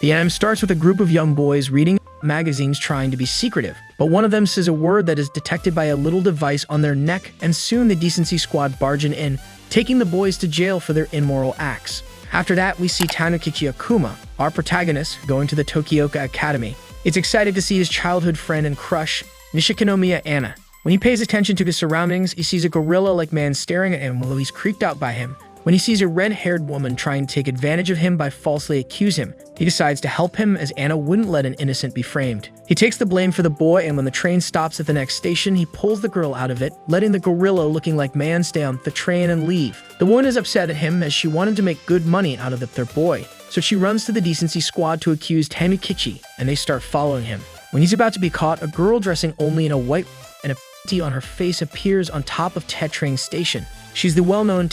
The anime starts with a group of young boys reading magazines trying to be secretive, but one of them says a word that is detected by a little device on their neck, and soon the decency squad barging in, taking the boys to jail for their immoral acts. After that, we see Tanukichi Akuma, our protagonist, going to the Tokioka Academy. It's excited to see his childhood friend and crush, Nishikinomiya Anna. When he pays attention to his surroundings, he sees a gorilla-like man staring at him while he's creeped out by him. When he sees a red-haired woman trying to take advantage of him by falsely accusing him, he decides to help him as Anna wouldn't let an innocent be framed. He takes the blame for the boy, and when the train stops at the next station, he pulls the girl out of it, letting the gorilla-looking like man stay on the train and leave. The woman is upset at him as she wanted to make good money out of their boy, so she runs to the decency squad to accuse Tanukichi, and they start following him. When he's about to be caught, a girl dressing only in a white and a T on her face appears on top of Train station. She's the well-known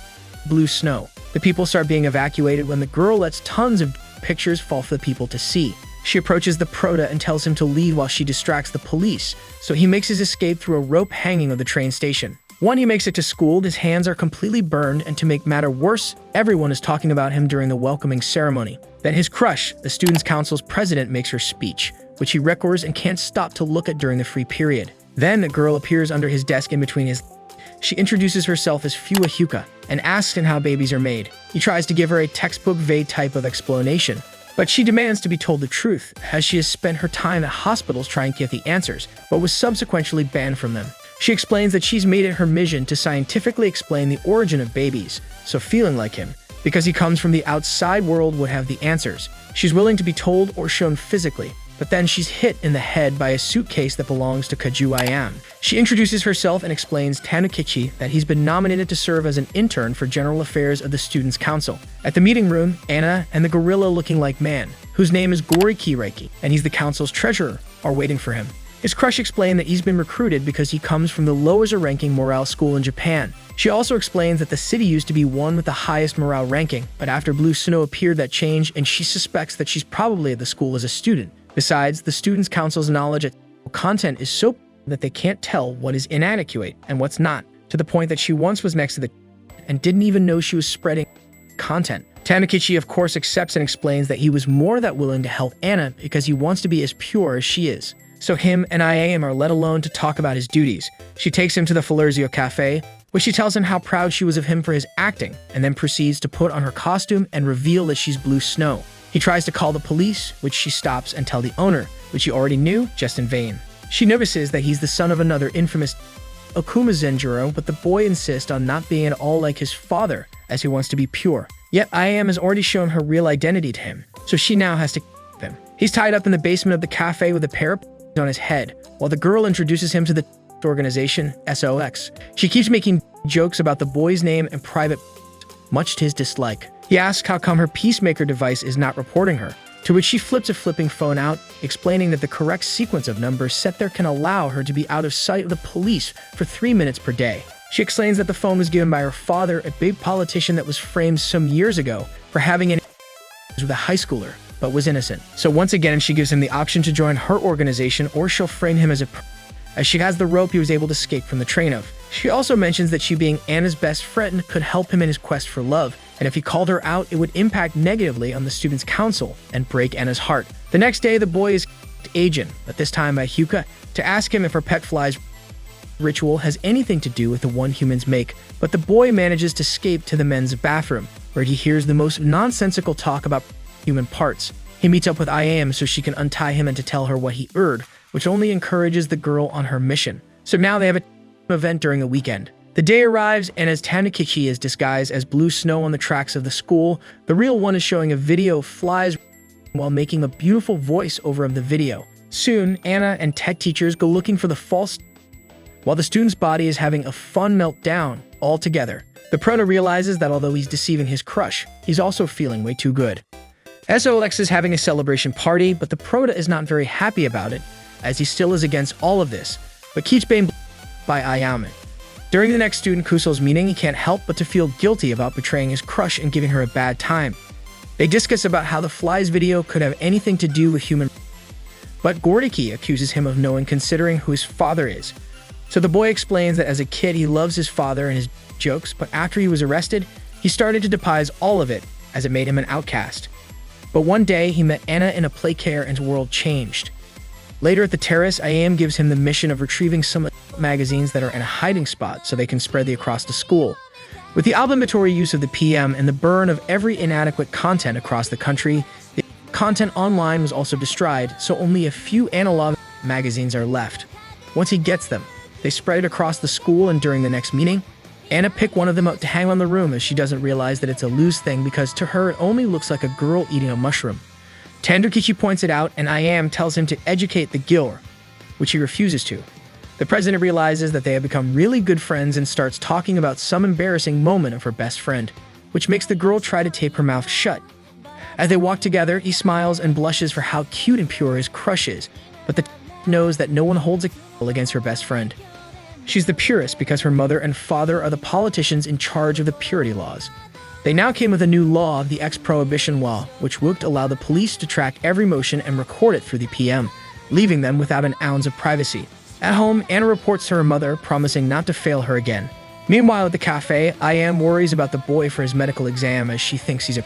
Blue Snow. The people start being evacuated when the girl lets tons of pictures fall for the people to see. She approaches the prota and tells him to leave while she distracts the police, so he makes his escape through a rope hanging of the train station. When he makes it to school, his hands are completely burned, and to make matter worse, everyone is talking about him during the welcoming ceremony. Then his crush, the Students' Council's president, makes her speech, which he records and can't stop to look at during the free period. Then a girl appears under his desk in between his. She introduces herself as Hyouka and asks him how babies are made. He tries to give her a textbook vague type of explanation, but she demands to be told the truth, as she has spent her time at hospitals trying to get the answers, but was subsequently banned from them. She explains that she's made it her mission to scientifically explain the origin of babies, so feeling like him, because he comes from the outside world, would have the answers. She's willing to be told or shown physically, but then she's hit in the head by a suitcase that belongs to Kaju I Am. She introduces herself and explains Tanukichi that he's been nominated to serve as an intern for general affairs of the Students' Council. At the meeting room, Anna and the gorilla-looking like man, whose name is Gori Kireki, and he's the council's treasurer, are waiting for him. His crush explained that he's been recruited because he comes from the lowest-ranking morale school in Japan. She also explains that the city used to be one with the highest morale ranking, but after Blue Snow appeared that changed, and she suspects that she's probably at the school as a student. Besides, the Students' Council's knowledge of content is so that they can't tell what is inadequate and what's not, to the point that she once was next to the and didn't even know she was spreading content. Tanukichi, of course, accepts and explains that he was more than willing to help Anna because he wants to be as pure as she is. So him and IAM are let alone to talk about his duties. She takes him to the Falerzio Cafe, where she tells him how proud she was of him for his acting, and then proceeds to put on her costume and reveal that she's Blue Snow. He tries to call the police, which she stops, and tell the owner, which he already knew, just in vain. She notices that he's the son of another infamous Okuma Zenjuro, but the boy insists on not being at all like his father, as he wants to be pure. Yet IAM has already shown her real identity to him, so she now has to keep him. He's tied up in the basement of the cafe with a pair of on his head, while the girl introduces him to the organization, SOX. She keeps making jokes about the boy's name and private, much to his dislike. He asks how come her peacemaker device is not reporting her, to which she flips a flipping phone out, explaining that the correct sequence of numbers set there can allow her to be out of sight of the police for 3 minutes per day. She explains that the phone was given by her father, a big politician that was framed some years ago for having an with a high schooler, but was innocent. So once again, she gives him the option to join her organization or she'll frame him as she has the rope he was able to escape from the train of. She also mentions that she being Anna's best friend could help him in his quest for love, and if he called her out, it would impact negatively on the Students' Council and break Anna's heart. The next day, the boy is agent, but this time by Hyouka, to ask him if her pet fly's ritual has anything to do with the one humans make, but the boy manages to escape to the men's bathroom, where he hears the most nonsensical talk about human parts. He meets up with IAM so she can untie him and to tell her what he erred, which only encourages the girl on her mission. So now they have an event during the weekend. The day arrives, and as Tanukichi is disguised as Blue Snow on the tracks of the school, the real one is showing a video of flies while making a beautiful voice-over of the video. Soon, Anna and tech teachers go looking for the false while the student's body is having a fun meltdown all together. The prota realizes that although he's deceiving his crush, he's also feeling way too good. SOX is having a celebration party, but the prota is not very happy about it, as he still is against all of this, but keeps being by Ayame. During the next student Kuso's meeting, he can't help but to feel guilty about betraying his crush and giving her a bad time. They discuss about how the fly's video could have anything to do with human, but Goriki accuses him of knowing considering who his father is. So the boy explains that as a kid he loves his father and his jokes, but after he was arrested, he started to despise all of it as it made him an outcast. But one day, he met Anna in a playcare and his world changed. Later at the terrace, IAM gives him the mission of retrieving some magazines that are in a hiding spot so they can spread the across the school. With the obligatory use of the PM and the burn of every inadequate content across the country, the content online was also destroyed, so only a few analog magazines are left. Once he gets them, they spread it across the school, and during the next meeting, Anna picked one of them up to hang on the room as she doesn't realize that it's a loose thing because to her it only looks like a girl eating a mushroom. Tandokichi points it out and IAM tells him to educate the Gil, which he refuses to. The president realizes that they have become really good friends and starts talking about some embarrassing moment of her best friend, which makes the girl try to tape her mouth shut. As they walk together, he smiles and blushes for how cute and pure his crush is, but the knows that no one holds a against her best friend. She's the purest because her mother and father are the politicians in charge of the purity laws. They now came with a new law, the prohibition law, which would allow the police to track every motion and record it through the PM, leaving them without an ounce of privacy. At home, Anna reports to her mother, promising not to fail her again. Meanwhile, at the cafe, IAM worries about the boy for his medical exam as she thinks he's a...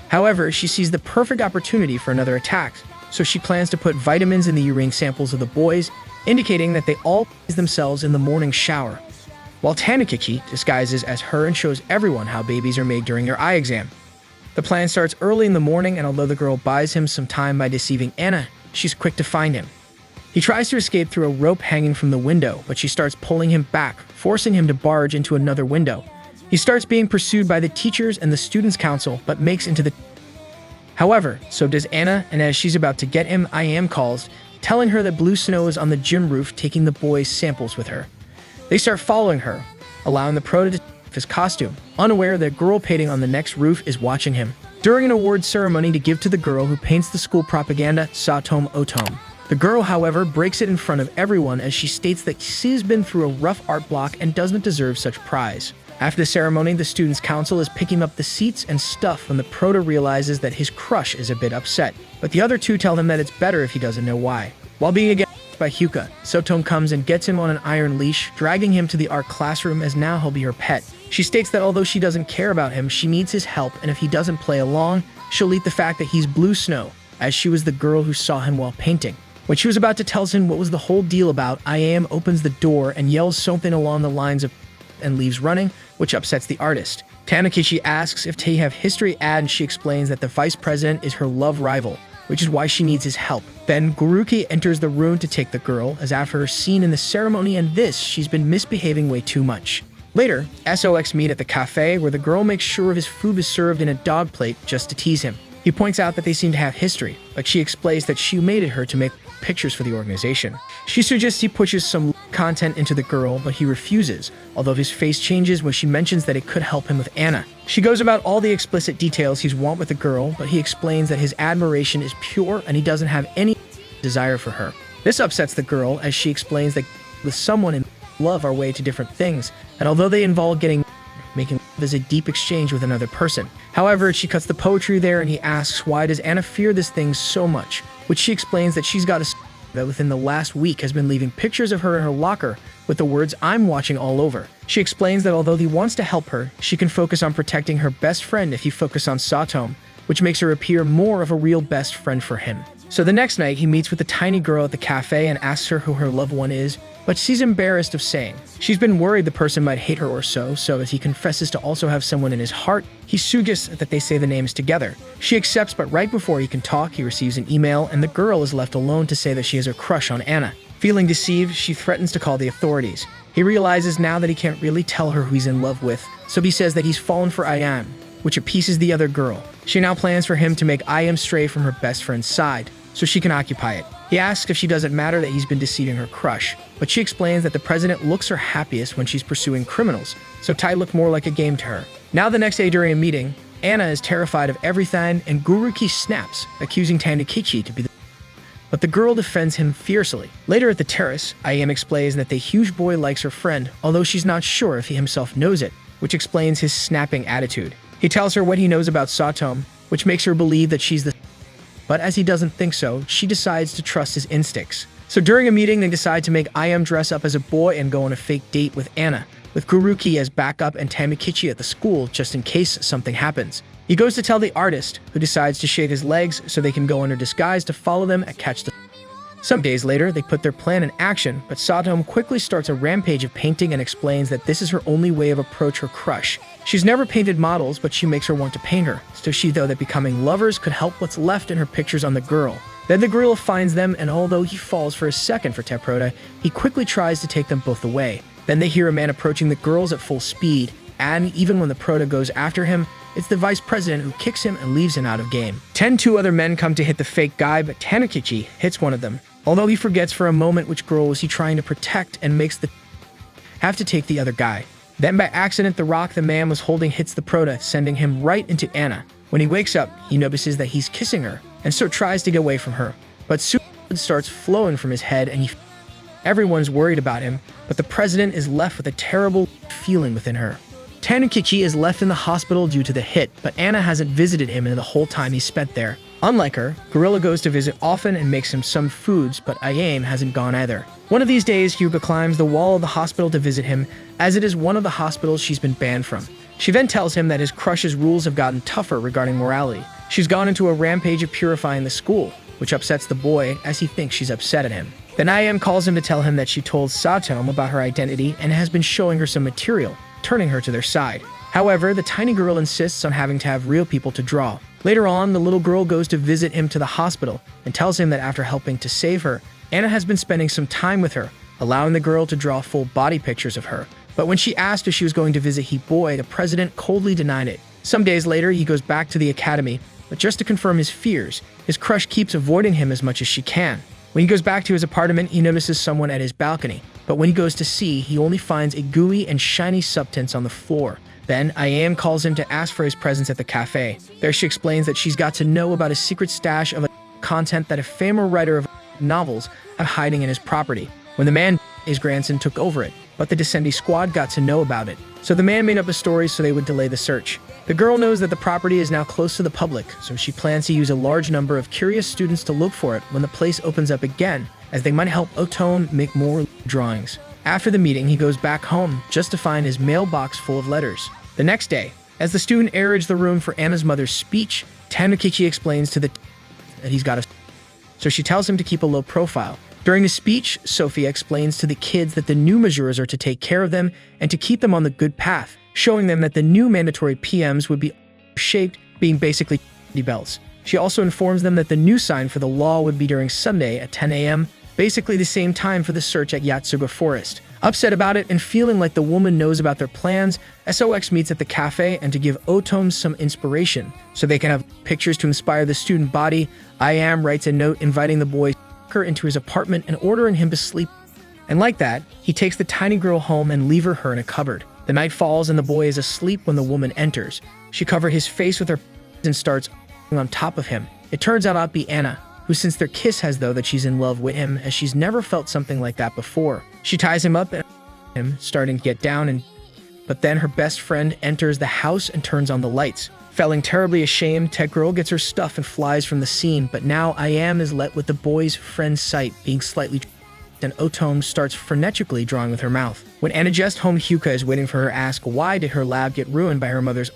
However, she sees the perfect opportunity for another attack, so she plans to put vitamins in the urine samples of the boys, indicating that they all themselves in the morning shower, while Tandokichi disguises as her and shows everyone how babies are made during their eye exam. The plan starts early in the morning, and although the girl buys him some time by deceiving Anna, she's quick to find him. He tries to escape through a rope hanging from the window, but she starts pulling him back, forcing him to barge into another window. He starts being pursued by the teachers and the students' council, but makes into the... However, so does Anna, and as she's about to get him, IAM calls, telling her that Blue Snow is on the gym roof taking the boys' samples with her. They start following her, allowing the pro to detect his costume, unaware that a girl painting on the next roof is watching him. During an award ceremony to give to the girl who paints the school propaganda, Satom Otom. The girl, however, breaks it in front of everyone as she states that she's been through a rough art block and doesn't deserve such prize. After the ceremony, the students' council is picking up the seats and stuff when the proto realizes that his crush is a bit upset, but the other two tell him that it's better if he doesn't know why. While being again by Hyouka, Sotom comes and gets him on an iron leash, dragging him to the art classroom as now he'll be her pet. She states that although she doesn't care about him, she needs his help, and if he doesn't play along, she'll eat the fact that he's Blue Snow, as she was the girl who saw him while painting. When she was about to tell him what was the whole deal about, IAM opens the door and yells something along the lines of and leaves running, which upsets the artist. Tandokichi asks if they have history and she explains that the vice president is her love rival, which is why she needs his help. Then Guruki enters the room to take the girl, as after her scene in the ceremony and this, she's been misbehaving way too much. Later, SOX meet at the cafe where the girl makes sure his food is served in a dog plate just to tease him. He points out that they seem to have history, but she explains that she mated her to make pictures for the organization. She suggests he pushes some content into the girl, but he refuses, although his face changes when she mentions that it could help him with Anna. She goes about all the explicit details he's want with the girl, but he explains that his admiration is pure and he doesn't have any desire for her. This upsets the girl as she explains that with someone in love are way to different things, and although they involve making love is a deep exchange with another person. However, she cuts the poetry there and he asks why does Anna fear this thing so much, which she explains that she's got a that within the last week has been leaving pictures of her in her locker with the words "I'm watching" all over. She explains that although he wants to help her, she can focus on protecting her best friend if he focuses on Satom, which makes her appear more of a real best friend for him. So the next night, he meets with the tiny girl at the cafe and asks her who her loved one is, but she's embarrassed of saying. She's been worried the person might hate her or so as he confesses to also have someone in his heart, he suggests that they say the names together. She accepts, but right before he can talk, he receives an email and the girl is left alone to say that she has a crush on Anna. Feeling deceived, she threatens to call the authorities. He realizes now that he can't really tell her who he's in love with, so he says that he's fallen for IAM, which appeases the other girl. She now plans for him to make IAM stray from her best friend's side, so she can occupy it. He asks if she doesn't matter that he's been deceiving her crush, but she explains that the president looks her happiest when she's pursuing criminals, so Tai looked more like a game to her. Now the next day during a meeting, Anna is terrified of everything and Guruki snaps, accusing Tandokichi to be the but the girl defends him fiercely. Later at the terrace, IAM explains that the huge boy likes her friend, although she's not sure if he himself knows it, which explains his snapping attitude. He tells her what he knows about Satom, which makes her believe that she's the but as he doesn't think so, she decides to trust his instincts. So during a meeting, they decide to make IAM dress up as a boy and go on a fake date with Anna, with Guruki as backup and Tandokichi at the school just in case something happens. He goes to tell the artist, who decides to shave his legs so they can go under disguise to follow them and catch the... Some days later, they put their plan in action, but Satom quickly starts a rampage of painting and explains that this is her only way of approach her crush. She's never painted models, but she makes her want to paint her, so she thought that becoming lovers could help what's left in her pictures on the girl. Then the gorilla finds them, and although he falls for a second for Teprota, he quickly tries to take them both away. Then they hear a man approaching the girls at full speed, and even when the Prota goes after him, it's the vice president who kicks him and leaves him out of game. 2 other men come to hit the fake guy, but Tanukichi hits one of them. Although he forgets for a moment which girl was he trying to protect and makes the have to take the other guy. Then by accident, the rock the man was holding hits the Prota, sending him right into Anna. When he wakes up, he notices that he's kissing her, and so tries to get away from her. But soon blood starts flowing from his head, and everyone's worried about him, but the president is left with a terrible feeling within her. Tanukichi is left in the hospital due to the hit, but Anna hasn't visited him in the whole time he spent there. Unlike her, Gorilla goes to visit often and makes him some foods, but Ayame hasn't gone either. One of these days, Hyouka climbs the wall of the hospital to visit him, as it is one of the hospitals she's been banned from. She then tells him that his crush's rules have gotten tougher regarding morality. She's gone into a rampage of purifying the school, which upsets the boy as he thinks she's upset at him. Then Ayame calls him to tell him that she told Satom about her identity and has been showing her some material, turning her to their side. However, the tiny girl insists on having to have real people to draw. Later on, the little girl goes to visit him to the hospital and tells him that after helping to save her, Anna has been spending some time with her, allowing the girl to draw full body pictures of her. But when she asked if she was going to visit Boy, the president coldly denied it. Some days later, he goes back to the academy, but just to confirm his fears, his crush keeps avoiding him as much as she can. When he goes back to his apartment, he notices someone at his balcony, but when he goes to see, he only finds a gooey and shiny substance on the floor. Then, Ayame calls him to ask for his presence at the cafe. There she explains that she's got to know about a secret stash of content that a famous writer of novels have hiding in his property. When the man, his grandson, took over it, but the Descendi squad got to know about it. So the man made up a story so they would delay the search. The girl knows that the property is now close to the public, so she plans to use a large number of curious students to look for it when the place opens up again, as they might help Otome make more drawings. After the meeting, he goes back home just to find his mailbox full of letters. The next day, as the student aerates the room for Anna's mother's speech, Tanukichi explains to that he's got a... So she tells him to keep a low profile. During the speech, Sophia explains to the kids that the new measures are to take care of them and to keep them on the good path, showing them that the new mandatory PMs would be shaped, being basically belts. She also informs them that the new sign for the law would be during Sunday at 10 a.m., basically the same time for the search at Yatsuga Forest. Upset about it and feeling like the woman knows about their plans, SOX meets at the cafe and to give Otome some inspiration, so they can have pictures to inspire the student body. Ayame writes a note inviting the boy into his apartment and ordering him to sleep. And like that, he takes the tiny girl home and leaves her in a cupboard. The night falls and the boy is asleep when the woman enters. She covers his face with her and starts on top of him. It turns out to be Anna, who since their kiss has though that she's in love with him, as she's never felt something like that before. She ties him up and him starting to get down, but then her best friend enters the house and turns on the lights. Feeling terribly ashamed, Tech Girl gets her stuff and flies from the scene, but now Ayame is let with the boy's friend's sight being slightly and Otome starts frenetically drawing with her mouth. When Anna just home, Hyouka is waiting for her, ask why did her lab get ruined by her mother's,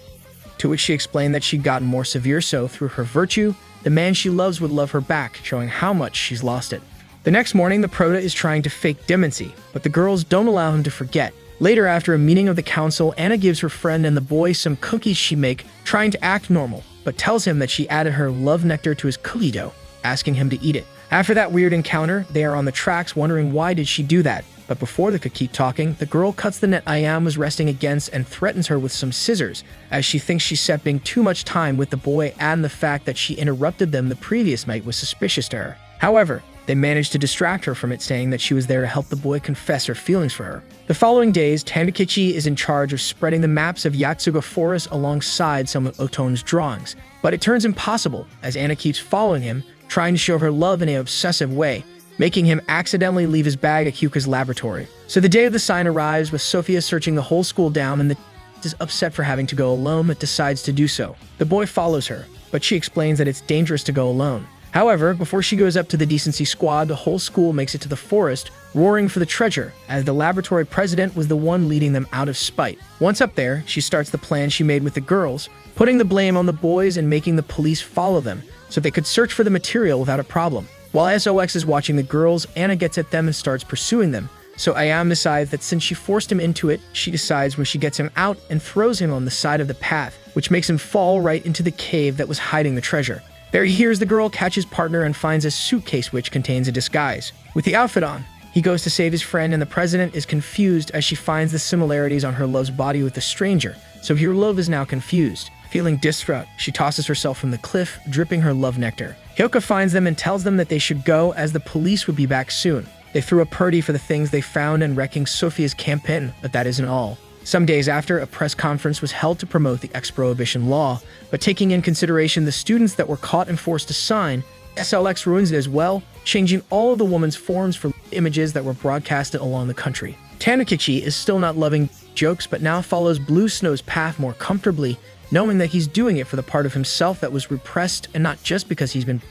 to which she explained that she'd gotten more severe so through her virtue, the man she loves would love her back, showing how much she's lost it. The next morning, the Prota is trying to fake demency, but the girls don't allow him to forget. Later, after a meeting of the council, Anna gives her friend and the boy some cookies she make, trying to act normal, but tells him that she added her love nectar to his cookie dough, asking him to eat it. After that weird encounter, they are on the tracks wondering why did she do that. But before they could keep talking, the girl cuts the net Ayame was resting against and threatens her with some scissors, as she thinks she's spending too much time with the boy, and the fact that she interrupted them the previous night was suspicious to her. However, they managed to distract her from it, saying that she was there to help the boy confess her feelings for her. The following days, Tanukichi is in charge of spreading the maps of Yatsuga Forest alongside some of Otome's drawings, but it turns impossible as Anna keeps following him, trying to show her love in an obsessive way, making him accidentally leave his bag at Hyuka's laboratory. So the day of the sign arrives, with Sophia searching the whole school down, and the is upset for having to go alone but decides to do so. The boy follows her, but she explains that it's dangerous to go alone. However, before she goes up to the decency squad, the whole school makes it to the forest, roaring for the treasure, as the laboratory president was the one leading them out of spite. Once up there, she starts the plan she made with the girls, putting the blame on the boys and making the police follow them so they could search for the material without a problem. While SOX is watching the girls, Anna gets at them and starts pursuing them. So Ayam decides that since she forced him into it, she decides when she gets him out and throws him on the side of the path, which makes him fall right into the cave that was hiding the treasure. There he hears the girl catch his partner and finds a suitcase which contains a disguise. With the outfit on, he goes to save his friend, and the president is confused as she finds the similarities on her love's body with the stranger, so her love is now confused. Feeling distraught, she tosses herself from the cliff, dripping her love nectar. Hyouka finds them and tells them that they should go as the police would be back soon. They threw a party for the things they found and wrecking Sophia's campaign, but that isn't all. Some days after, a press conference was held to promote the ex-prohibition law, but taking in consideration the students that were caught and forced to sign, SLX ruins it as well, changing all of the woman's forms for images that were broadcasted along the country. Tanukichi is still not loving jokes, but now follows Blue Snow's path more comfortably, knowing that he's doing it for the part of himself that was repressed and not just because he's been.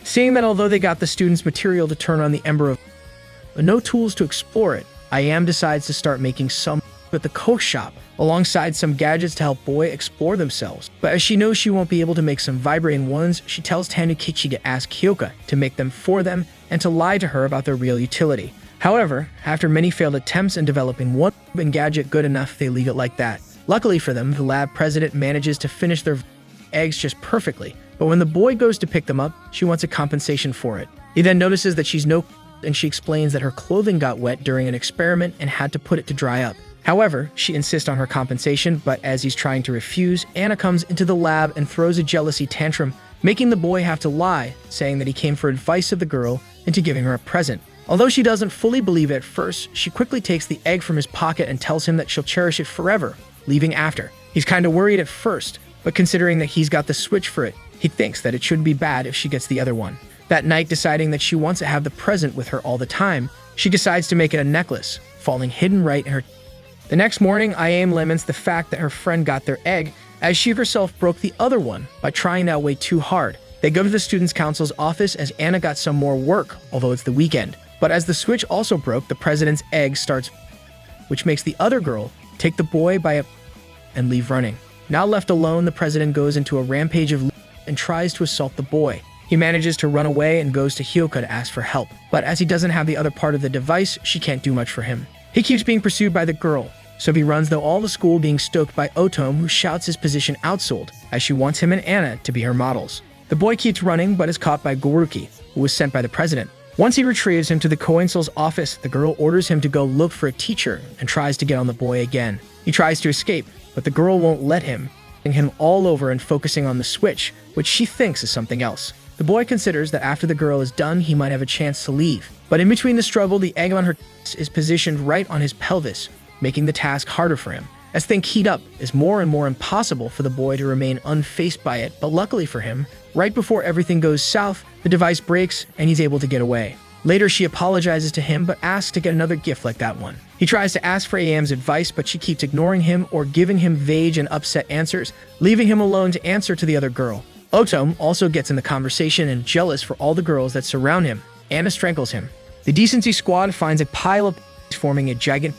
Seeing that although they got the students' material to turn on the ember of but no tools to explore it, Ayam decides to start making some at the coat shop, alongside some gadgets to help Boy explore themselves. But as she knows she won't be able to make some vibrating ones, she tells Tanukichi to ask Hyouka to make them for them and to lie to her about their real utility. However, after many failed attempts in developing one gadget good enough, they leave it like that. Luckily for them, the lab president manages to finish their eggs just perfectly, but when the boy goes to pick them up, she wants a compensation for it. He then notices that she's no and she explains that her clothing got wet during an experiment and had to put it to dry up. However, she insists on her compensation, but as he's trying to refuse, Anna comes into the lab and throws a jealousy tantrum, making the boy have to lie, saying that he came for advice of the girl into giving her a present. Although she doesn't fully believe it at first, she quickly takes the egg from his pocket and tells him that she'll cherish it forever, leaving after. He's kinda worried at first, but considering that he's got the switch for it, he thinks that it shouldn't be bad if she gets the other one. That night, deciding that she wants to have the present with her all the time, she decides to make it a necklace, falling hidden right in her. The next morning, Ayam laments the fact that her friend got their egg, as she herself broke the other one by trying to outweigh too hard. They go to the Students' Council's office as Anna got some more work, although it's the weekend. But as the switch also broke, the president's egg starts, which makes the other girl take the boy by a and leave running. Now left alone, the president goes into a rampage of and tries to assault the boy. He manages to run away and goes to Hyouka to ask for help, but as he doesn't have the other part of the device, she can't do much for him. He keeps being pursued by the girl, so he runs though all the school being stoked by Otom, who shouts his position outsold, as she wants him and Anna to be her models. The boy keeps running, but is caught by Goruki, who was sent by the president. Once he retrieves him to the Coinsel's office, the girl orders him to go look for a teacher and tries to get on the boy again. He tries to escape, but the girl won't let him, him all over and focusing on the switch, which she thinks is something else. The boy considers that after the girl is done, he might have a chance to leave. But in between the struggle, the egg on her is positioned right on his pelvis, making the task harder for him. As things heat up, it's more and more impossible for the boy to remain unfazed by it, but luckily for him, right before everything goes south, the device breaks and he's able to get away. Later, she apologizes to him, but asks to get another gift like that one. He tries to ask for Ayam's advice, but she keeps ignoring him or giving him vague and upset answers, leaving him alone to answer to the other girl. Otom also gets in the conversation and jealous for all the girls that surround him. Anna strangles him. The decency squad finds a pile of forming a giant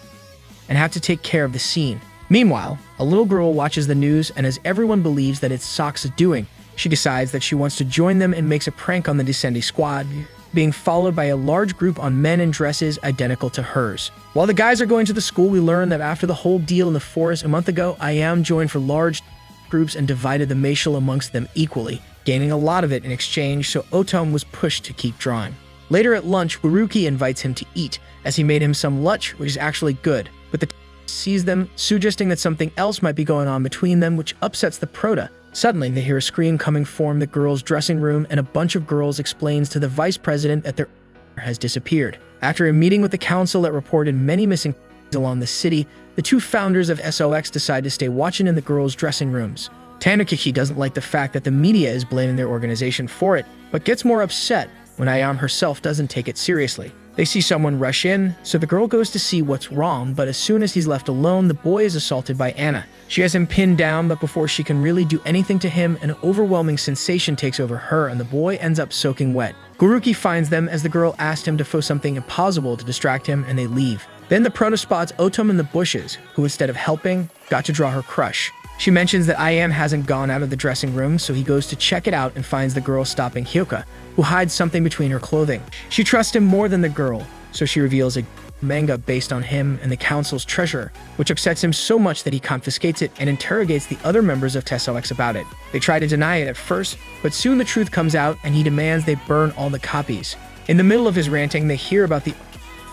and have to take care of the scene. Meanwhile, a little girl watches the news, and as everyone believes that it's Sock's doing, she decides that she wants to join them and makes a prank on the Descendi squad, being followed by a large group on men in dresses identical to hers. While the guys are going to the school, we learn that after the whole deal in the forest a month ago, Ayam joined for large groups and divided the Maciel amongst them equally, gaining a lot of it in exchange, so Otom was pushed to keep drawing. Later at lunch, Waruki invites him to eat, as he made him some lunch, which is actually good, but the sees them, suggesting that something else might be going on between them, which upsets the Prota. Suddenly, they hear a scream coming from the girls' dressing room, and a bunch of girls explains to the vice president that their has disappeared. After a meeting with the council that reported many missing along the city, the two founders of SOX decide to stay watching in the girls' dressing rooms. Tanukichi doesn't like the fact that the media is blaming their organization for it, but gets more upset when Ayam herself doesn't take it seriously. They see someone rush in, so the girl goes to see what's wrong, but as soon as he's left alone, the boy is assaulted by Anna. She has him pinned down, but before she can really do anything to him, an overwhelming sensation takes over her and the boy ends up soaking wet. Goruki finds them as the girl asked him to throw something impossible to distract him, and they leave. Then the Proto spots Otom in the bushes, who instead of helping, got to draw her crush. She mentions that Iam hasn't gone out of the dressing room, so he goes to check it out and finds the girl stopping Hyouka, who hides something between her clothing. She trusts him more than the girl, so she reveals a manga based on him and the council's treasure, which upsets him so much that he confiscates it and interrogates the other members of SOX about it. They try to deny it at first, but soon the truth comes out and he demands they burn all the copies. In the middle of his ranting, they hear about the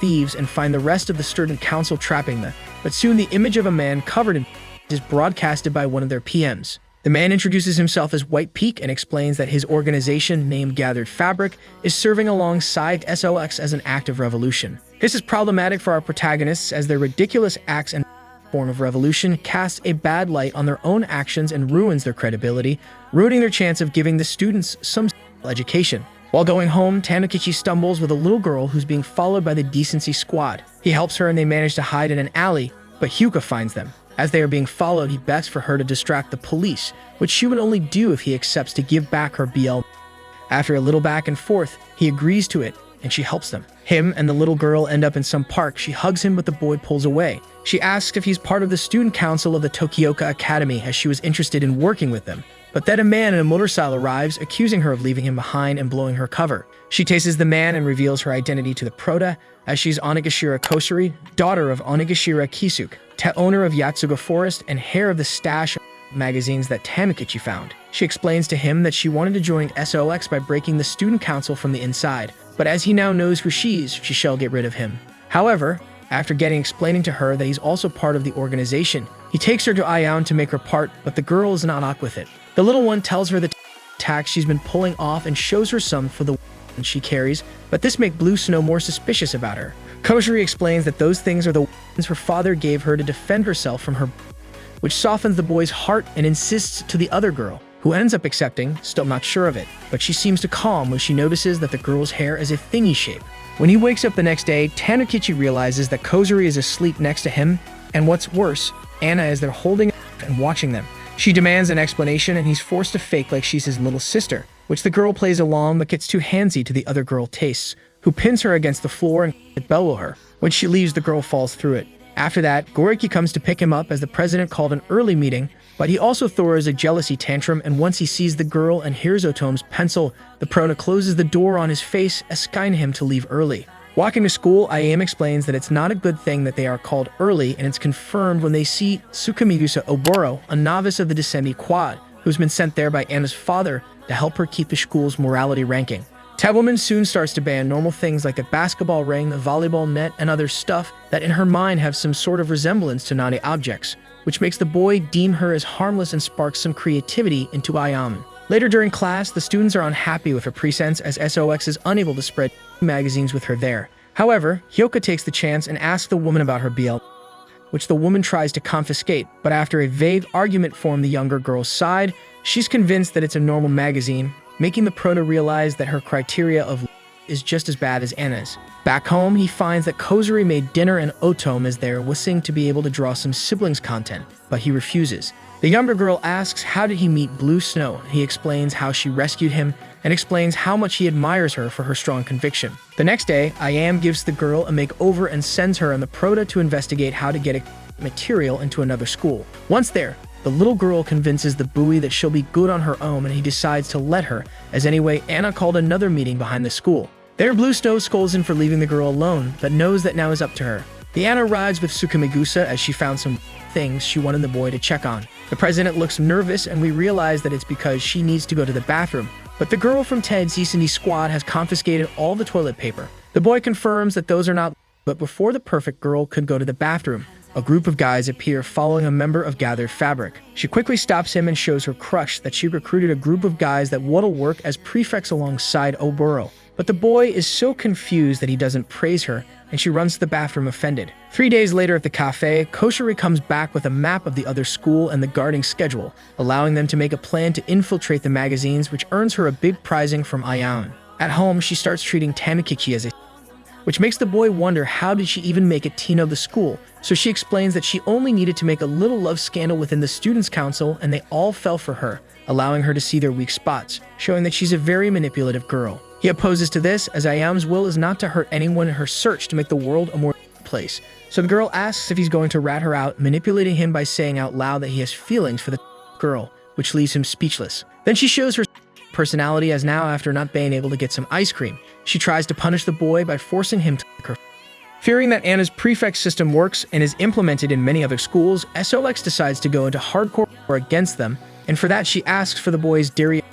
thieves and find the rest of the student council trapping them, but soon the image of a man covered in is broadcasted by one of their PMs. The man introduces himself as White Peak and explains that his organization, named Gathered Fabric, is serving alongside SOX as an act of revolution. This is problematic for our protagonists as their ridiculous acts and form of revolution casts a bad light on their own actions and ruins their credibility, ruining their chance of giving the students some education. While going home, Tanukichi stumbles with a little girl who's being followed by the decency squad. He helps her and they manage to hide in an alley, but Hyouka finds them. As they are being followed, he begs for her to distract the police, which she would only do if he accepts to give back her BL. After a little back and forth, he agrees to it, and she helps them. Him and the little girl end up in some park. She hugs him, but the boy pulls away. She asks if he's part of the student council of the Tokioka Academy, as she was interested in working with them. But then a man in a motorcycle arrives, accusing her of leaving him behind and blowing her cover. She chases the man and reveals her identity to the prota, as she's Onigashira Kosuri, daughter of Onigashira Kisuke, owner of Yatsuga Forest and heir of the stash of magazines that Tanukichi found. She explains to him that she wanted to join SOX by breaking the student council from the inside, but as he now knows who she is, she shall get rid of him. However, after explaining to her that he's also part of the organization, he takes her to Ion to make her part, but the girl is not with it. The little one tells her the tax she's been pulling off and shows her some for the she carries, but this makes Blue Snow more suspicious about her. Kosuri explains that those things are the weapons her father gave her to defend herself from her, which softens the boy's heart and insists to the other girl, who ends up accepting, still not sure of it, but she seems to calm when she notices that the girl's hair is a thingy shape. When he wakes up the next day, Tanukichi realizes that Kosuri is asleep next to him, and what's worse, Anna is there holding and watching them. She demands an explanation and he's forced to fake like she's his little sister, which the girl plays along but gets too handsy to the other girl tastes, who pins her against the floor and bellow her. When she leaves, the girl falls through it. After that, Goriki comes to pick him up as the president called an early meeting, but he also throws a jealousy tantrum, and once he sees the girl and hears Otome's pencil, the prota closes the door on his face, asking him to leave early. Walking to school, Iam explains that it's not a good thing that they are called early, and it's confirmed when they see Tsukumigusa Oboro, a novice of the Descendi Quad, who's been sent there by Anna's father to help her keep the school's morality ranking. Tebelman soon starts to ban normal things like a basketball ring, a volleyball net, and other stuff that in her mind have some sort of resemblance to naughty objects, which makes the boy deem her as harmless and sparks some creativity into Iam. Later during class, the students are unhappy with her presence as SOX is unable to spread magazines with her there. However, Hyouka takes the chance and asks the woman about her BL, which the woman tries to confiscate, but after a vague argument from the younger girl's side, she's convinced that it's a normal magazine, making the prota realize that her criteria of is just as bad as Anna's. Back home, he finds that Kosuri made dinner and Otome is there wishing to be able to draw some siblings content, but he refuses. The younger girl asks how did he meet Blue Snow. He explains how she rescued him and explains how much he admires her for her strong conviction. The next day, Iam gives the girl a makeover and sends her and the prota to investigate how to get a material into another school. Once there, the little girl convinces the buoy that she'll be good on her own and he decides to let her, as anyway Anna called another meeting behind the school. There Blue Snow scolds him for leaving the girl alone, but knows that now is up to her. The Anna rides with Tsukumigusa as she found some things she wanted the boy to check on. The president looks nervous and we realize that it's because she needs to go to the bathroom, but the girl from Ted's Descendi squad has confiscated all the toilet paper. The boy confirms that those are not, but before the perfect girl could go to the bathroom, a group of guys appear following a member of Gathered Fabric. She quickly stops him and shows her crush that she recruited a group of guys that what'll work as prefects alongside Oboro. But the boy is so confused that he doesn't praise her, and she runs to the bathroom offended. 3 days later at the cafe, Kosuri comes back with a map of the other school and the guarding schedule, allowing them to make a plan to infiltrate the magazines, which earns her a big prizing from Ion. At home, she starts treating Tanukichi as a which makes the boy wonder how did she even make it teen of the school, so she explains that she only needed to make a little love scandal within the students' council and they all fell for her, allowing her to see their weak spots, showing that she's a very manipulative girl. He opposes to this, as Ayam's will is not to hurt anyone in her search to make the world a more place. So the girl asks if he's going to rat her out, manipulating him by saying out loud that he has feelings for the girl, which leaves him speechless. Then she shows her personality as now, after not being able to get some ice cream, she tries to punish the boy by forcing him to lick her. Fearing that Anna's prefect system works and is implemented in many other schools, SOX decides to go into hardcore war against them, and for that she asks for the boy's dairy.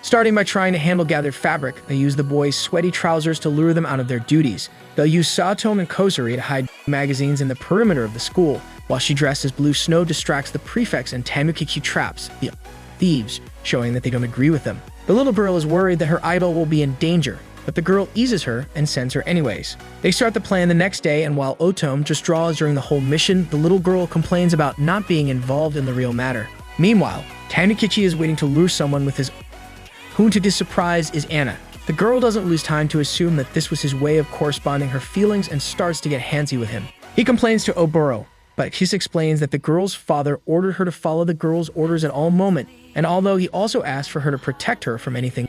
Starting by trying to handle gathered fabric, they use the boys' sweaty trousers to lure them out of their duties. They'll use Saotome and Kozuri to hide magazines in the perimeter of the school, while she dressed as Blue Snow distracts the prefects and Tanukichi traps the thieves, showing that they don't agree with them. The little girl is worried that her idol will be in danger, but the girl eases her and sends her anyways. They start the plan the next day, and while Otome just draws during the whole mission, the little girl complains about not being involved in the real matter. Meanwhile, Tanukichi is waiting to lure someone with his who, to his surprise, is Anna. The girl doesn't lose time to assume that this was his way of corresponding her feelings and starts to get handsy with him. He complains to Oboro, but Kiss explains that the girl's father ordered her to follow the girl's orders at all moment, and although he also asked for her to protect her from anything,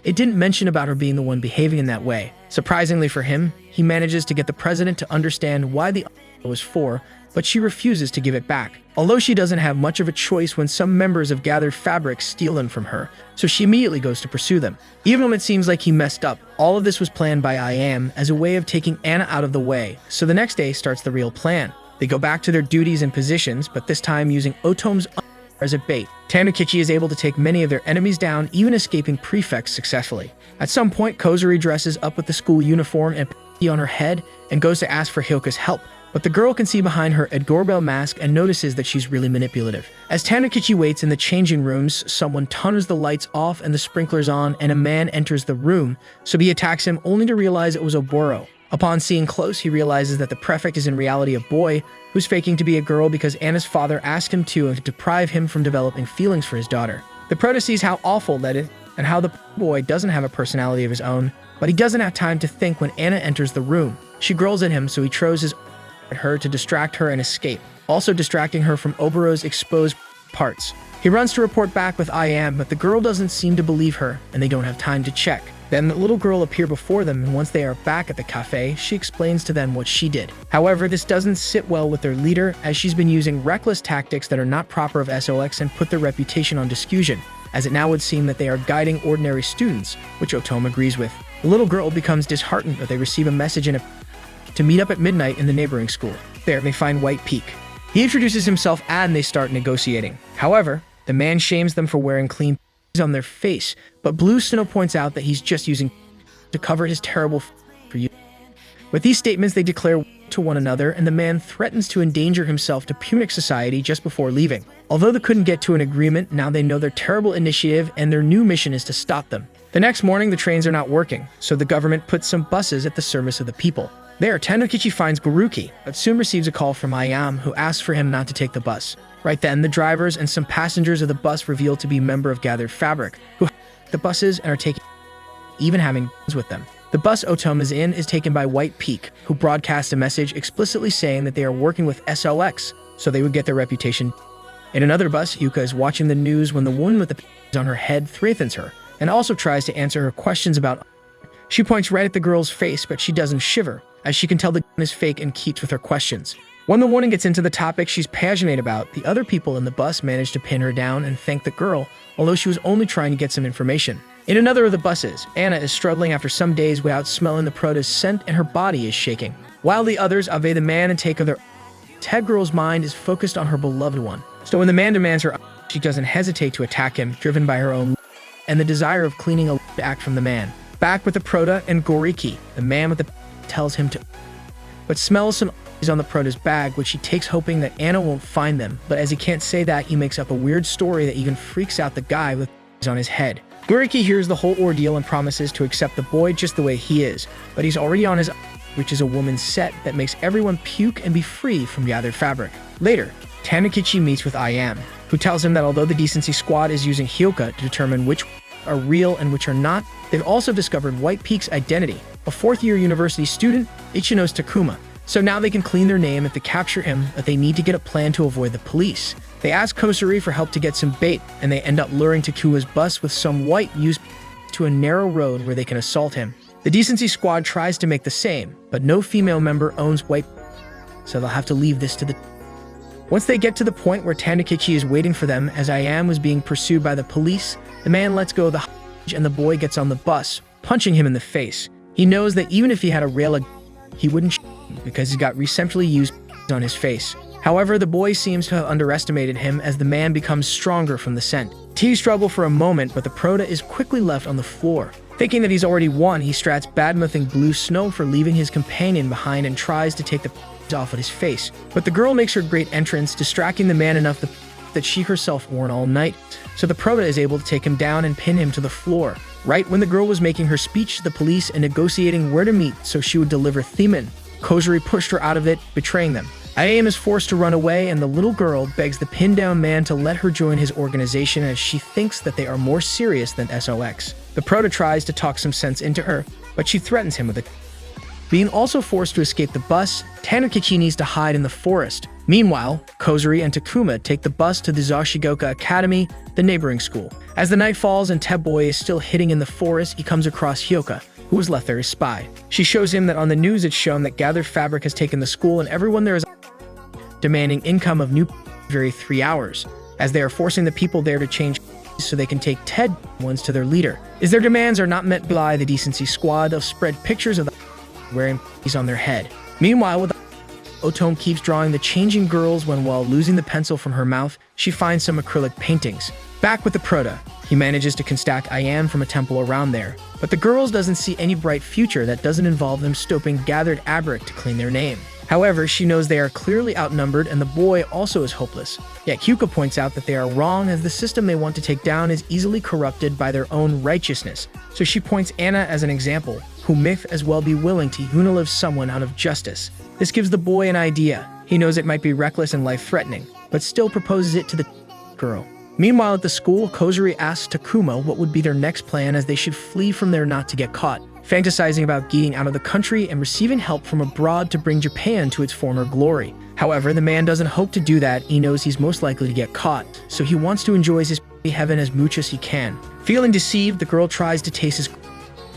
it didn't mention about her being the one behaving in that way. Surprisingly for him, he manages to get the president to understand why the was for, but she refuses to give it back. Although she doesn't have much of a choice when some members of Gathered Fabric steal them from her, so she immediately goes to pursue them. Even when it seems like he messed up, all of this was planned by IAM as a way of taking Anna out of the way, so the next day starts the real plan. They go back to their duties and positions, but this time using Otome's as a bait. Tanukichi is able to take many of their enemies down, even escaping prefects successfully. At some point, Kozuri dresses up with the school uniform and on her head and goes to ask for Hyouka's help, but the girl can see behind her Edgorbel mask and notices that she's really manipulative. As Tanukichi waits in the changing rooms, someone turns the lights off and the sprinklers on, and a man enters the room, so he attacks him only to realize it was Oboro. Upon seeing close, he realizes that the prefect is in reality a boy who's faking to be a girl because Anna's father asked him to deprive him from developing feelings for his daughter. The Proto sees how awful that is and how the boy doesn't have a personality of his own, but he doesn't have time to think when Anna enters the room. She growls at him, so he throws his at her to distract her and escape, also distracting her from Oboro's exposed parts. He runs to report back with IAM, but the girl doesn't seem to believe her, and they don't have time to check. Then the little girl appears before them, and once they are back at the cafe, she explains to them what she did. However, this doesn't sit well with their leader, as she's been using reckless tactics that are not proper of SOX and put their reputation on discussion, as it now would seem that they are guiding ordinary students, which Otome agrees with. The little girl becomes disheartened that they receive a message to meet up at midnight in the neighboring school. There, they find White Peak. He introduces himself and they start negotiating. However, the man shames them for wearing clean on their face, but Blue Snow points out that he's just using to cover his terrible for you. With these statements, they declare to one another, and the man threatens to endanger himself to Punic society just before leaving. Although they couldn't get to an agreement, now they know their terrible initiative and their new mission is to stop them. The next morning, the trains are not working, so the government puts some buses at the service of the people. There, Tanukichi finds Guruki, but soon receives a call from Ayam, who asks for him not to take the bus. Right then, the drivers and some passengers of the bus reveal to be member of Gathered Fabric, who the buses and are taking, even having guns with them. The bus Otome is in is taken by White Peak, who broadcasts a message explicitly saying that they are working with SOX, so they would get their reputation. In another bus, Hyouka is watching the news when the woman with the on her head threatens her, and also tries to answer her questions about. She points right at the girl's face, but she doesn't shiver, as she can tell the gun is fake and keeps with her questions. When the woman gets into the topic she's passionate about, the other people in the bus manage to pin her down and thank the girl, although she was only trying to get some information. In another of the buses, Anna is struggling after some days without smelling the Proto's scent and her body is shaking. While the others obey the man and take other, Ted Girl's mind is focused on her beloved one. So when the man demands her, she doesn't hesitate to attack him, driven by her own and the desire of cleaning a act from the man. Back with the Prota and Goriki, the man with the tells him to, but smells some on the Prota's bag, which he takes hoping that Anna won't find them, but as he can't say that, he makes up a weird story that even freaks out the guy with on his head. Goriki hears the whole ordeal and promises to accept the boy just the way he is, but he's already on his which is a woman's set that makes everyone puke and be free from Gathered Fabric. Later, Tanukichi meets with IAM, who tells him that although the Decency Squad is using Hyouka to determine which are real and which are not, they've also discovered White Peak's identity, a fourth-year university student, Ichino's Takuma. So now they can clean their name if they capture him, but they need to get a plan to avoid the police. They ask Kozuri for help to get some bait, and they end up luring Takuma's bus with some white used to a narrow road where they can assault him. The Decency Squad tries to make the same, but no female member owns White so they'll have to leave this to the... Once they get to the point where Tanakichi is waiting for them as Ayam was being pursued by the police, the man lets go of the hostage and the boy gets on the bus, punching him in the face. He knows that even if he had a real he wouldn't because he's got recently used on his face. However, the boy seems to have underestimated him as the man becomes stronger from the scent. T struggle for a moment, but the Prota is quickly left on the floor. Thinking that he's already won, he strats bad-mouthing Blue Snow for leaving his companion behind and tries to take the off of his face. But the girl makes her great entrance, distracting the man enough that she herself worn all night. So the Prota is able to take him down and pin him to the floor. Right when the girl was making her speech to the police and negotiating where to meet so she would deliver Themen, Kozuri pushed her out of it, betraying them. Ayam is forced to run away, and the little girl begs the pinned-down man to let her join his organization as she thinks that they are more serious than SOX. The Prota tries to talk some sense into her, but she threatens him with it. Being also forced to escape the bus, Tanakichi needs to hide in the forest. Meanwhile, Kozuri and Takuma take the bus to the Zashigoka Academy, the neighboring school. As the night falls and Teboy is still hiding in the forest, he comes across Hyouka, who was left there as spy. She shows him that on the news it's shown that Gathered Fabric has taken the school and everyone there is demanding income of new every 3 hours, as they are forcing the people there to change so they can take Ted ones to their leader. As their demands are not met by the Decency Squad, they'll spread pictures of the wearing on their head. Meanwhile, with Otome keeps drawing the changing girls when while losing the pencil from her mouth, she finds some acrylic paintings. Back with the Prota, he manages to constack Ayam from a temple around there, but the girls doesn't see any bright future that doesn't involve them stopping Gathered Abric to clean their name. However, she knows they are clearly outnumbered and the boy also is hopeless. Yet Hyouka points out that they are wrong as the system they want to take down is easily corrupted by their own righteousness, so she points Anna as an example, who may as well be willing to unilive someone out of justice. This gives the boy an idea. He knows it might be reckless and life-threatening, but still proposes it to the girl. Meanwhile at the school, Kozuri asks Takuma what would be their next plan as they should flee from there not to get caught, fantasizing about getting out of the country and receiving help from abroad to bring Japan to its former glory. However, the man doesn't hope to do that. He knows he's most likely to get caught, so he wants to enjoy his heaven as much as he can. Feeling deceived, the girl tries to taste his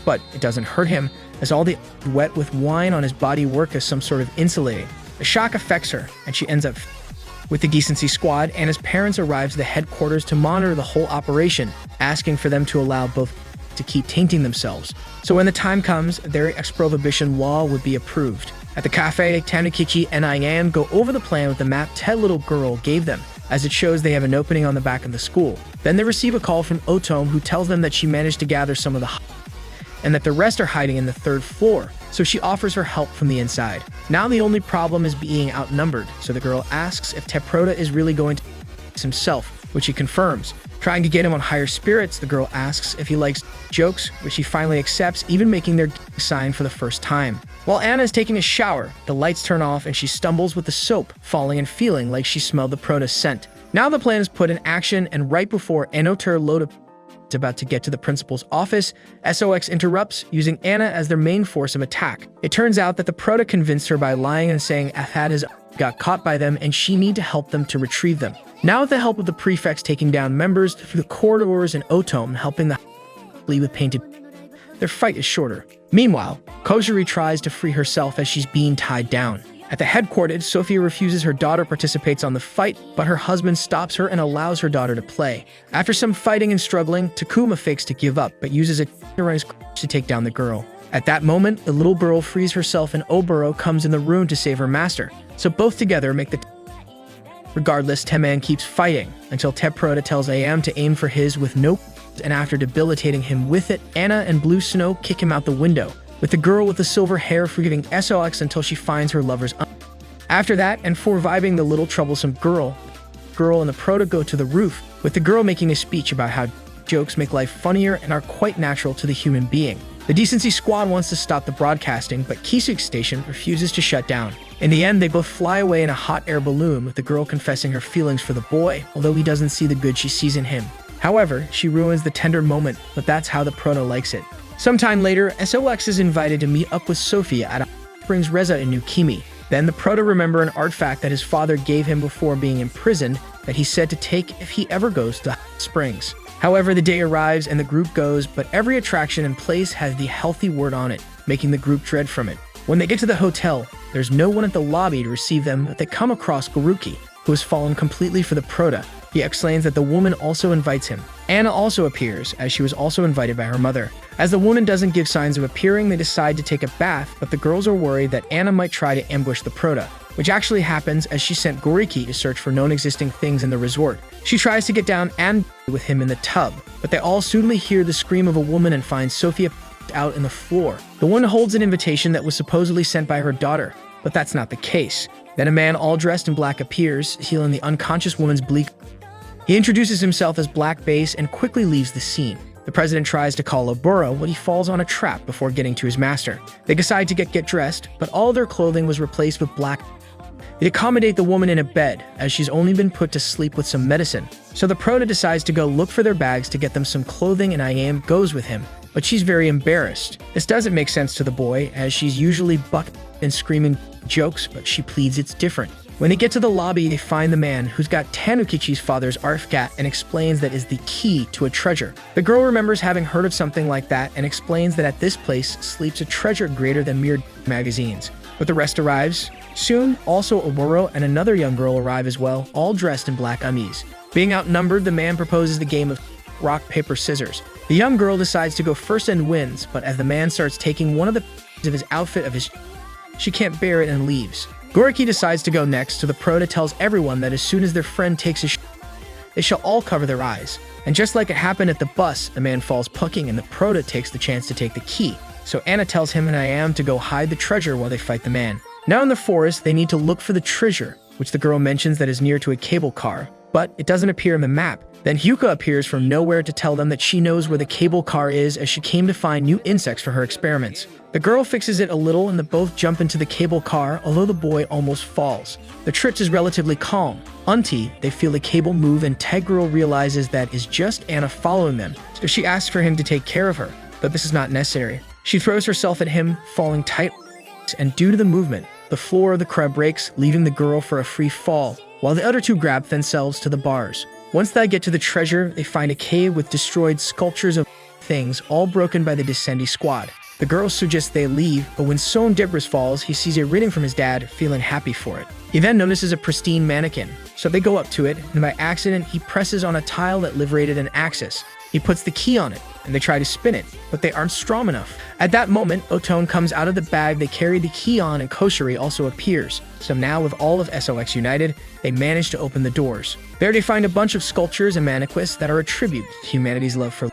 but it doesn't hurt him, as all the wet with wine on his body work as some sort of insulating. The shock affects her, and she ends up with the Decency Squad, and his parents arrive to the headquarters to monitor the whole operation, asking for them to allow both to keep tainting themselves. So when the time comes, their ex-prohibition law would be approved. At the cafe, Tanakichi and Ayam go over the plan with the map Ted little girl gave them, as it shows they have an opening on the back of the school. Then they receive a call from Otome, who tells them that she managed to gather some of the and that the rest are hiding in the 3rd floor, so she offers her help from the inside. Now the only problem is being outnumbered, so the girl asks if Teprota is really going to himself, which he confirms. Trying to get him on higher spirits, the girl asks if he likes jokes, which he finally accepts, even making their sign for the first time. While Anna is taking a shower, the lights turn off and she stumbles with the soap, falling and feeling like she smelled the Prota's scent. Now the plan is put in action, and right before Enoter Loda about to get to the principal's office, SOX interrupts, using Anna as their main force of attack. It turns out that the Prota convinced her by lying and saying Athad has got caught by them and she need to help them to retrieve them. Now with the help of the prefects taking down members through the corridors and Otome helping the flee with painted, their fight is shorter. Meanwhile, Kozuri tries to free herself as she's being tied down. At the headquarters, Sophia refuses her daughter participates on the fight, but her husband stops her and allows her daughter to play. After some fighting and struggling, Takuma fakes to give up, but uses a to take down the girl. At that moment, the little girl frees herself and Oboro comes in the room to save her master, so both together make the Regardless, Teman keeps fighting, until Teprota tells Ayam to aim for his with no and after debilitating him with it, Anna and Blue Snow kick him out the window, with the girl with the silver hair forgiving SOX until she finds her lover's After that, and for vibing the little troublesome girl and the Prota go to the roof, with the girl making a speech about how jokes make life funnier and are quite natural to the human being. The Decency Squad wants to stop the broadcasting, but Kisuk's station refuses to shut down. In the end, they both fly away in a hot air balloon, with the girl confessing her feelings for the boy, although he doesn't see the good she sees in him. However, she ruins the tender moment, but that's how the Prota likes it. Sometime later, SOX is invited to meet up with Sophia at a brings Reza in New Kimi. Then the Prota remember an artifact that his father gave him before being imprisoned that he said to take if he ever goes to Springs. However, the day arrives and the group goes, but every attraction and place has the healthy word on it, making the group dread from it. When they get to the hotel, There's no one at the lobby to receive them, but they come across Garuki, who has fallen completely for the Proto. He explains that the woman also invites him. Anna also appears, as she was also invited by her mother. As the woman doesn't give signs of appearing, they decide to take a bath, but the girls are worried that Anna might try to ambush the Proto, which actually happens as she sent Goriki to search for known existing things in the resort. She tries to get down and with him in the tub, but they all soonly hear the scream of a woman and find Sophia out in the floor. The one holds an invitation that was supposedly sent by her daughter, but that's not the case. Then a man all dressed in black appears, healing the unconscious woman's bleak. He introduces himself as Black Base and quickly leaves the scene. The president tries to call Oburo, but he falls on a trap before getting to his master. They decide to get dressed, but all their clothing was replaced with black. They accommodate the woman in a bed, as she's only been put to sleep with some medicine. So the Proto decides to go look for their bags to get them some clothing, and Iam goes with him, but she's very embarrassed. This doesn't make sense to the boy, as she's usually bucked and screaming jokes, but she pleads it's different. When they get to the lobby, they find the man who's got Tanukichi's father's artifact and explains that is the key to a treasure. The girl remembers having heard of something like that and explains that at this place sleeps a treasure greater than mere magazines. But the rest arrives. Soon, also Oburo and another young girl arrive as well, all dressed in black umis. Being outnumbered, the man proposes the game of rock, paper, scissors. The young girl decides to go first and wins, but as the man starts taking one of the of his outfit she can't bear it and leaves. Goriki decides to go next, so the Proto tells everyone that as soon as their friend takes a they shall all cover their eyes. And just like it happened at the bus, the man falls pucking and the Proto takes the chance to take the key. So Anna tells him and Iam to go hide the treasure while they fight the man. Now in the forest, they need to look for the treasure, which the girl mentions that is near to a cable car, but it doesn't appear in the map. Then Hyouka appears from nowhere to tell them that she knows where the cable car is, as she came to find new insects for her experiments. The girl fixes it a little and they both jump into the cable car, although the boy almost falls. The trip is relatively calm. Until they feel the cable move and Teggirl realizes that is just Anna following them, so she asks for him to take care of her, but this is not necessary. She throws herself at him, falling tight, and due to the movement, the floor of the car breaks, leaving the girl for a free fall, while the other two grab themselves to the bars. Once they get to the treasure, they find a cave with destroyed sculptures of things, all broken by the Descendi squad. The girls suggest they leave, but when Son Debris falls, he sees a reading from his dad, feeling happy for it. He then notices a pristine mannequin, so they go up to it, and by accident, he presses on a tile that liberated an axis. He puts the key on it, and they try to spin it, but they aren't strong enough. At that moment, Otone comes out of the bag they carried the key on, and Koshiri also appears. So now with all of SOX united, they manage to open the doors. There they find a bunch of sculptures and mannequins that are a tribute to humanity's love for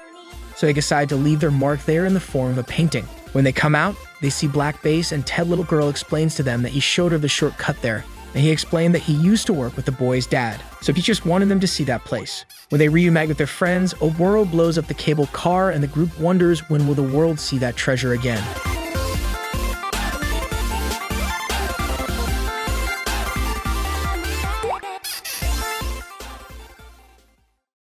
so they decide to leave their mark there in the form of a painting. When they come out, they see Black Base, and Ted Little Girl explains to them that he showed her the shortcut there, and he explained that he used to work with the boy's dad, so he just wanted them to see that place. When they reunite with their friends, Oburo blows up the cable car, and the group wonders when will the world see that treasure again.